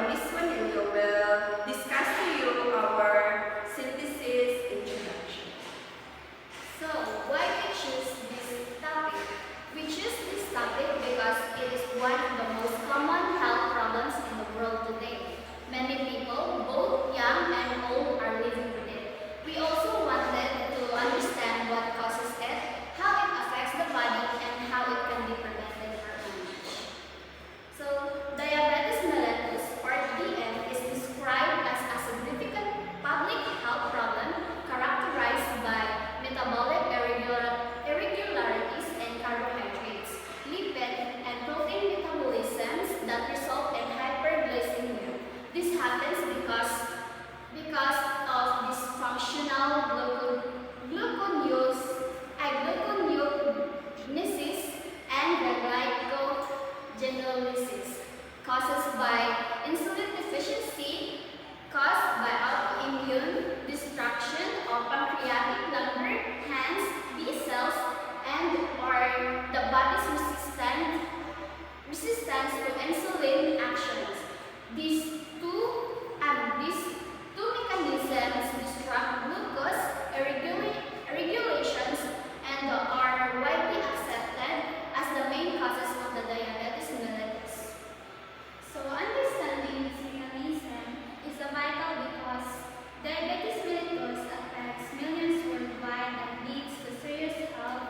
Miss Juanillo will discuss to you our synthesis introduction. So, why we choose this topic? We choose this topic because it is one of the most common health problems in the world today. Many people, both young and old, are living with it. We also wanted to understand what causes it, how it affects the body, and how it can be prevented or managed. So, diabetes mellitus, or DM, is described as a significant public health problem characterized by metabolic irregularities in carbohydrates, lipid, and protein metabolisms that result in hyperglycemia. This happens because of dysfunctional gluconeogenesis and glycogenolysis caused by insulin deficiency, caused by autoimmune destruction of pancreatic lumbar, hence B cells, and or the body's resistance to insulin actions. These two mechanisms disrupt glucose regulations and are widely accepted as the main causes of the diabetes mellitus. So understanding this mechanism is vital because diabetes mellitus affects millions worldwide and leads to serious health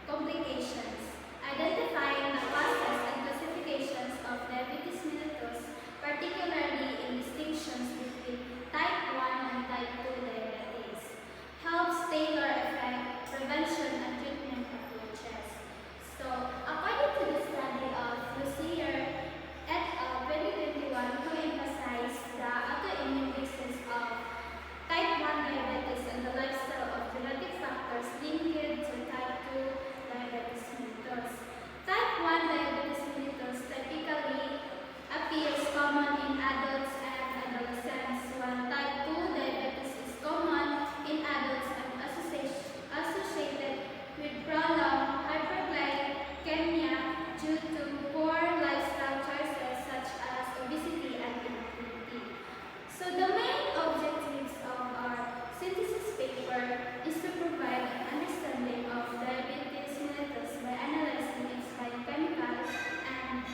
complications. Identifying the causes and classifications of diabetes mellitus, particularly in distinctions between type 1 and type 2 diabetes, helps tailor effect, prevention, and treatment approaches. So, according to the study of Lucier et al. 2021, who emphasized the autoimmune disease of type 1 diabetes and the lifestyle of genetic factors linked to type 2 diabetes mellitus. Type 1 diabetes mellitus typically appears common in adults and adolescents, while type 2 diabetes is common in adults and associated with prolonged hyperglycemia due to poor lifestyle choices such as obesity and inactivity. So the main objectives of our synthesis paper is to provide an understanding of diabetes mellitus by analyzing its biochemical and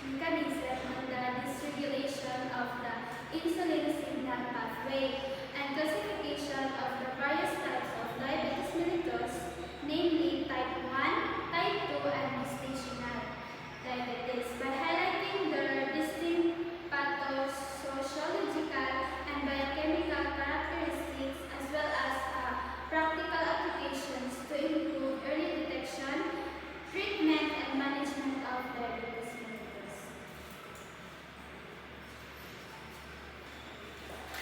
mechanism on the dysregulation of the insulin signal pathway and classification of the various types of diabetes mellitus, namely type 1, type 2, and gestational diabetes, by highlighting their distinct pathosociological and biochemical characteristics as well as practical applications to improve early detection, treatment, and management of diabetes mellitus.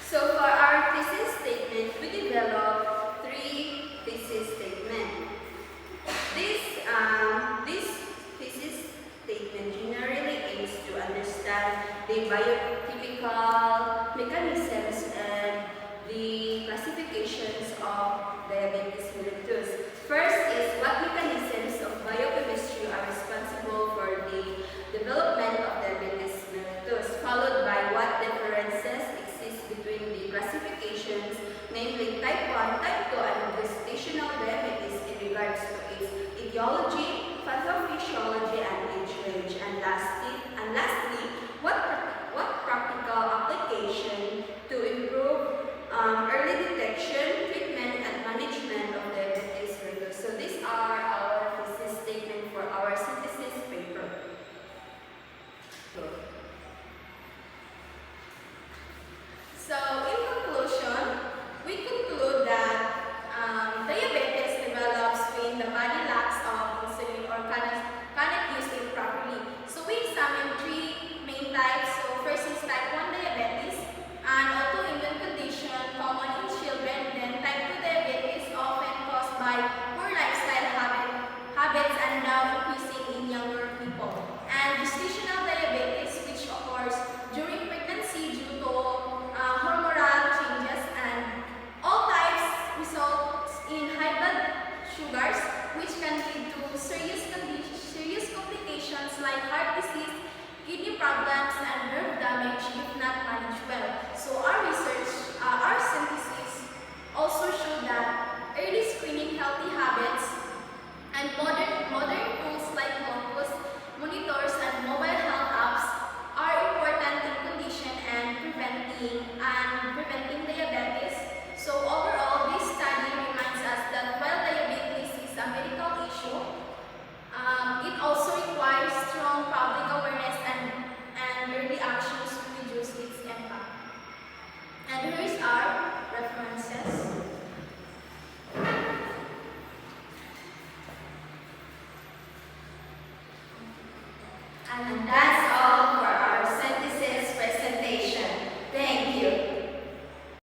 So for our thesis statement, we developed 3 thesis statements. This thesis statement generally aims to understand the biochemical mechanisms and the classifications of diabetes mellitus. First is what mechanisms of biochemistry are responsible for the development of diabetes mellitus, followed by what differences exist between the classifications, namely type 1, type 2, and gestational diabetes in regards to its etiology, pathophysiology, and age range. And lastly, what practical application to improve early detection, treatment, and management of diabetes mellitus. So these are our thesis statement for our synthesis paper. So in conclusion, we conclude that diabetes develops when the body lacks of insulin or cannot use it properly. So we examine 3 main types. So first is type 1 diabetes, an autoimmune condition common in children. Then type 2 diabetes, often caused by poor lifestyle habits and now increasing in younger people. And gestational diabetes, which occurs during pregnancy due to hormonal changes, and all types results in high blood sugars, which can lead to serious complications like heart disease, kidney problems, and nerve damage if not managed well. So our research, our synthesis also showed that early screening, healthy habits, and modern tools like glucose monitors and mobile health apps are important in condition and preventing diabetes. So overall, this study reminds us that while diabetes is a medical issue, it also requires strong public awareness and early actions to reduce its impact. And here's our references. And that